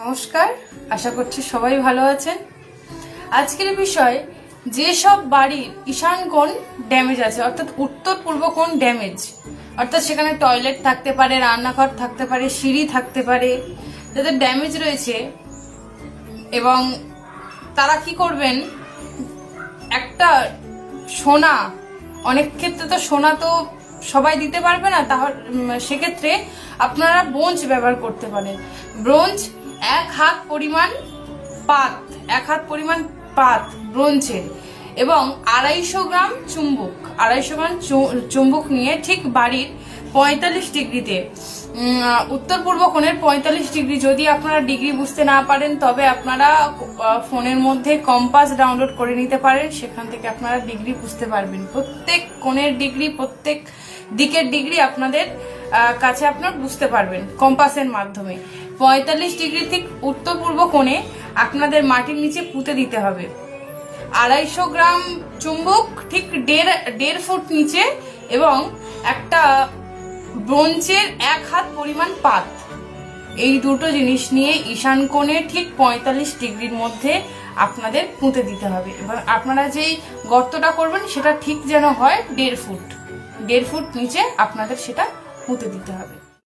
নমস্কার, আশা করছি সবাই ভালো আছেন। আজকের বিষয়, যেসব বাড়ির ঈশান কোণ ড্যামেজ আছে, অর্থাৎ উত্তর পূর্ব কোণ ড্যামেজ, অর্থাৎ সেখানে টয়লেট থাকতে পারে, রান্নাঘর থাকতে পারে, সিঁড়ি থাকতে পারে, যাদের ড্যামেজ রয়েছে, এবং তারা কি করবেন, একটা সোনা, অনেক ক্ষেত্রে তো সোনা তো সবাই দিতে পারবে না, তাহলে সেক্ষেত্রে আপনারা ব্রোঞ্জ ব্যবহার করতে পারেন। ব্রোঞ্জ এক হাত পরিমাণ পাত ব্রোঞ্জের, এবং 250 গ্রাম চুম্বক নিয়ে ঠিক বাড়ির 45 ডিগ্রিতে, উত্তর পূর্ব কোণের 45 ডিগ্রি, যদি আপনারা ডিগ্রি বুঝতে না পারেন তবে আপনারা ফোনের মধ্যে কম্পাস ডাউনলোড করে নিতে পারেন, সেখান থেকে আপনারা ডিগ্রি বুঝতে পারবেন। প্রত্যেক কোণের ডিগ্রি, প্রত্যেক দিকের ডিগ্রি আপনাদের কাছে আপনার বুঝতে পারবেন কম্পাসের মাধ্যমে। 45 ডিগ্রি ঠিক উত্তর পূর্ব কোণে আপনাদের মাটির নিচে পুঁতে দিতে হবে। 250 গ্রাম চুম্বক ঠিক 1.5 ফুট নিচে, এবং একটা ব্রোঞ্জের 1 হাত পরিমাণ পাত, এই দুটো জিনিস নিয়ে ঈশান কোণে ঠিক 45 ডিগ্রির মধ্যে আপনাদের পুঁতে দিতে হবে। এবং আপনারা যেই গর্তটা করবেন সেটা ঠিক যেন হয় 1.5 ফুট নিচে আপনাদের সেটা পুঁতে দিতে হবে।